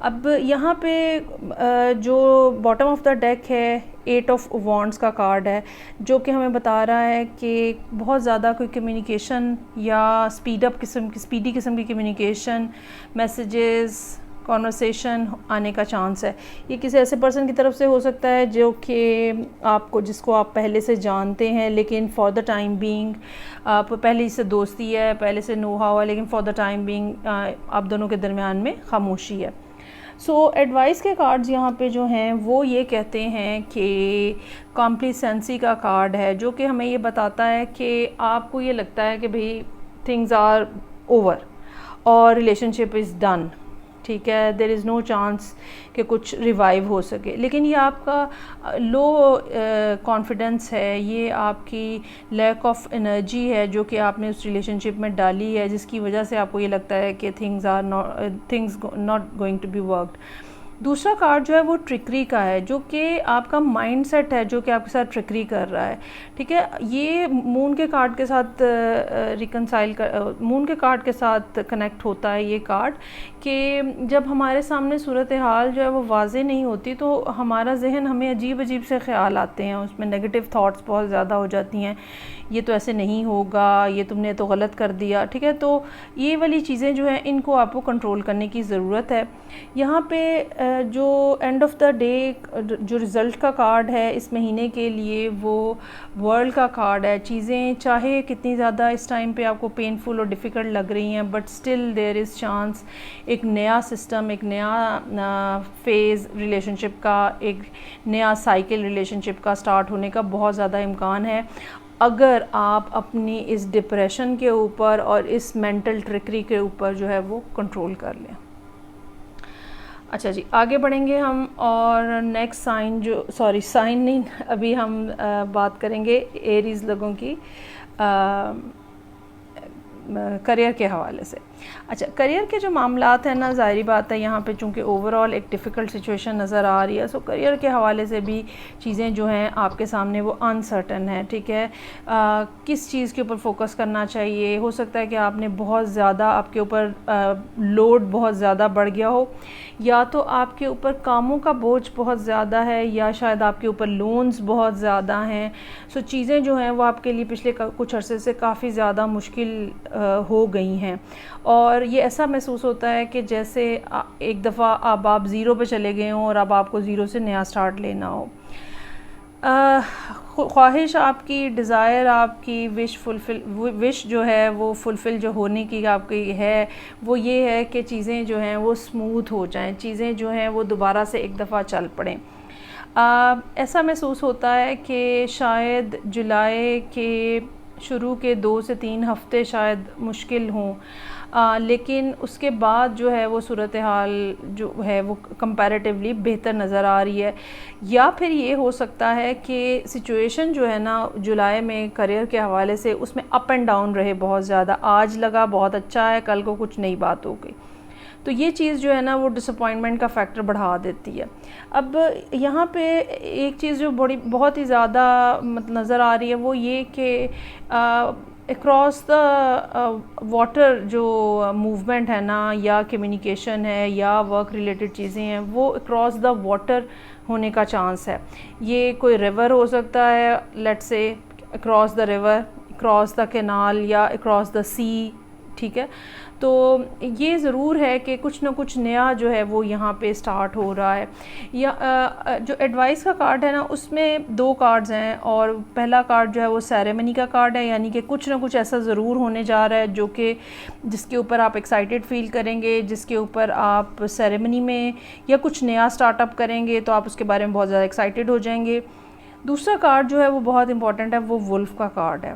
اب یہاں پہ جو باٹم آف دا ڈیک ہے 8 آف وانڈس کا کارڈ ہے، جو کہ ہمیں بتا رہا ہے کہ بہت زیادہ کوئی کمیونیکیشن یا اسپیڈی قسم کی کمیونیکیشن، میسیجز، کانورسیشن آنے کا چانس ہے۔ یہ کسی ایسے پرسن کی طرف سے ہو سکتا ہے جو کہ جس کو آپ پہلے سے جانتے ہیں، لیکن فار دا ٹائم بینگ آپ پہلے سے دوستی ہے، پہلے سے نو ہاؤ ہے، لیکن فار دا ٹائم بینگ آپ دونوں کے درمیان میں خاموشی ہے۔ سو ایڈوائس کے کارڈز یہاں پہ جو ہیں وہ یہ کہتے ہیں کہ کمپلیسنسی کا کارڈ ہے، جو کہ ہمیں یہ بتاتا ہے کہ آپ کو یہ لگتا ہے کہ بھئی تھنگز آر اوور اور ریلیشن شپ از ڈن، ٹھیک ہے، دیر از نو چانس کہ کچھ ریوائیو ہو سکے، لیکن یہ آپ کا لو کانفیڈنس ہے، یہ آپ کی لیک آف انرجی ہے جو کہ آپ نے اس ریلیشن شپ میں ڈالی ہے، جس کی وجہ سے آپ کو یہ لگتا ہے کہ things not going to be worked. دوسرا کارڈ جو ہے وہ ٹرکری کا ہے، جو کہ آپ کا مائنڈ سیٹ ہے جو کہ آپ کے ساتھ ٹرکری کر رہا ہے، ٹھیک ہے۔ یہ مون کے کارڈ کے ساتھ مون کے کارڈ کے ساتھ کنیکٹ ہوتا ہے یہ کارڈ، کہ جب ہمارے سامنے صورتحال جو ہے وہ واضح نہیں ہوتی تو ہمارا ذہن ہمیں عجیب عجیب سے خیال آتے ہیں، اس میں نیگیٹو تھاٹس بہت زیادہ ہو جاتی ہیں، یہ تو ایسے نہیں ہوگا، یہ تم نے تو غلط کر دیا، ٹھیک ہے۔ تو یہ والی چیزیں جو ہیں ان کو آپ کو کنٹرول کرنے کی ضرورت ہے۔ یہاں پہ جو اینڈ آف دا ڈے جو رزلٹ کا کارڈ ہے اس مہینے کے لیے وہ ورلڈ کا کارڈ ہے۔ چیزیں چاہے کتنی زیادہ اس ٹائم پہ آپ کو پینفل اور ڈیفیکلٹ لگ رہی ہیں، but still there is chance ایک نیا سسٹم، ایک نیا فیز ریلیشن شپ کا، ایک نیا سائیکل ریلیشن شپ کا سٹارٹ ہونے کا بہت زیادہ امکان ہے، اگر آپ اپنی اس ڈپریشن کے اوپر اور اس مینٹل ٹرکری کے اوپر جو ہے وہ کنٹرول کر لیں۔ اچھا جی، آگے بڑھیں گے ہم، اور نیکسٹ سائن نہیں، ابھی ہم بات کریں گے ایریز لوگوں کی کریئر کے حوالے سے۔ اچھا، کریئر کے جو معاملات ہیں نا، ظاہری بات ہے یہاں پہ چونکہ اوور آل ایک ڈیفیکلٹ سچویشن نظر آ رہی ہے، سو کریئر کے حوالے سے بھی چیزیں جو ہیں آپ کے سامنے وہ انسرٹن ہیں، ٹھیک ہے۔ کس چیز کے اوپر فوکس کرنا چاہیے؟ ہو سکتا ہے کہ آپ نے بہت زیادہ، آپ کے اوپر لوڈ بہت زیادہ بڑھ گیا ہو، یا تو آپ کے اوپر کاموں کا بوجھ بہت زیادہ ہے، یا شاید آپ کے اوپر لونز بہت زیادہ ہیں، سو چیزیں جو ہیں وہ آپ کے لیے پچھلے کچھ عرصے سے کافی زیادہ مشکل ہو گئی ہیں، اور یہ ایسا محسوس ہوتا ہے کہ جیسے ایک دفعہ آپ زیرو پہ چلے گئے ہوں اور اب آپ کو زیرو سے نیا سٹارٹ لینا ہو۔ خواہش آپ کی، ڈیزائر آپ کی، وش جو ہے وہ فلفل جو ہونے کی آپ کی ہے، وہ یہ ہے کہ چیزیں جو ہیں وہ اسموتھ ہو جائیں، چیزیں جو ہیں وہ دوبارہ سے ایک دفعہ چل پڑیں۔ ایسا محسوس ہوتا ہے کہ شاید جولائی کے شروع کے 2 سے 3 ہفتے شاید مشکل ہوں، لیکن اس کے بعد جو ہے وہ صورتحال جو ہے وہ کمپیریٹیولی بہتر نظر آ رہی ہے۔ یا پھر یہ ہو سکتا ہے کہ سچویشن جو ہے نا جولائی میں کریئر کے حوالے سے اس میں اپ اینڈ ڈاؤن رہے بہت زیادہ، آج لگا بہت اچھا ہے، کل کو کچھ نئی بات ہو گئی، تو یہ چیز جو ہے نا وہ ڈس اپوائنٹمنٹ کا فیکٹر بڑھا دیتی ہے۔ اب یہاں پہ ایک چیز جو بہت ہی زیادہ نظر آ رہی ہے وہ یہ کہ اکراس دا واٹر جو موومنٹ ہے نا، یا کمیونیکیشن ہے یا ورک ریلیٹڈ چیزیں ہیں، وہ اکراس دا واٹر ہونے کا چانس ہے۔ یہ کوئی ریور ہو سکتا ہے، لیٹ سے across the river, across the canal, یا اکراس دا سی، ٹھیک ہے۔ تو یہ ضرور ہے کہ کچھ نہ کچھ نیا جو ہے وہ یہاں پہ سٹارٹ ہو رہا ہے۔ یا جو ایڈوائس کا کارڈ ہے نا اس میں 2 کارڈز ہیں، اور پہلا کارڈ جو ہے وہ سیریمنی کا کارڈ ہے، یعنی کہ کچھ نہ کچھ ایسا ضرور ہونے جا رہا ہے جو کہ جس کے اوپر آپ ایکسائٹیڈ فیل کریں گے، جس کے اوپر آپ سیریمنی میں یا کچھ نیا سٹارٹ اپ کریں گے تو آپ اس کے بارے میں بہت زیادہ ایکسائٹیڈ ہو جائیں گے۔ دوسرا کارڈ جو ہے وہ بہت امپورٹنٹ ہے، وہ ولف کا کارڈ ہے،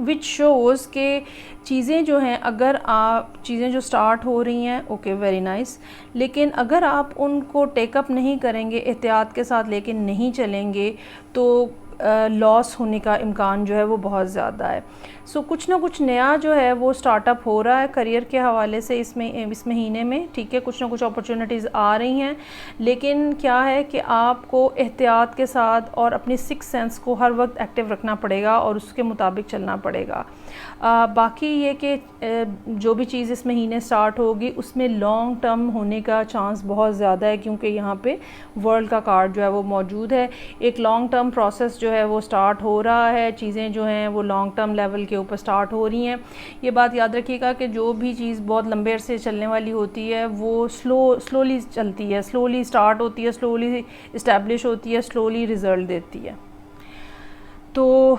وچ شوز کہ چیزیں جو ہیں، اگر آپ چیزیں جو سٹارٹ ہو رہی ہیں، اوکے ویری نائس، لیکن اگر آپ ان کو ٹیک اپ نہیں کریں گے، احتیاط کے ساتھ لے کے نہیں چلیں گے، تو لاس ہونے کا امکان جو ہے وہ بہت زیادہ ہے. سو کچھ نہ کچھ نیا جو ہے وہ سٹارٹ اپ ہو رہا ہے کریئر کے حوالے سے اس مہینے میں, ٹھیک ہے, کچھ نہ کچھ اپرچونیٹیز آ رہی ہیں, لیکن کیا ہے کہ آپ کو احتیاط کے ساتھ اور اپنی سکس سینس کو ہر وقت ایکٹیو رکھنا پڑے گا اور اس کے مطابق چلنا پڑے گا. باقی یہ کہ جو بھی چیز اس مہینے سٹارٹ ہوگی اس میں لانگ ٹرم ہونے کا چانس بہت زیادہ ہے, کیونکہ یہاں پہ ورلڈ کا کارڈ جو ہے وہ موجود ہے. ایک لانگ ٹرم پروسیس جو ہے وہ سٹارٹ ہو رہا ہے, چیزیں جو ہیں وہ لانگ ٹرم لیول کے اوپر سٹارٹ ہو رہی ہیں. یہ بات یاد رکھیے گا کہ جو بھی چیز بہت لمبے عرصے چلنے والی ہوتی ہے وہ سلولی چلتی ہے, سلولی سٹارٹ ہوتی ہے, سلولی اسٹیبلش ہوتی ہے, سلولی رزلٹ دیتی ہے. تو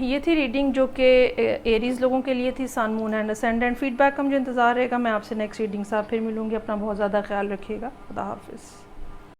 یہ تھی ریڈنگ جو کہ ایریز لوگوں کے لیے تھی, سن, مون اینڈ اسینڈنٹ. فیڈ بیک کا مجھے انتظار رہے گا. میں آپ سے نیکسٹ ریڈنگ سے پھر ملوں گی. اپنا بہت زیادہ خیال رکھیے گا. خدا حافظ.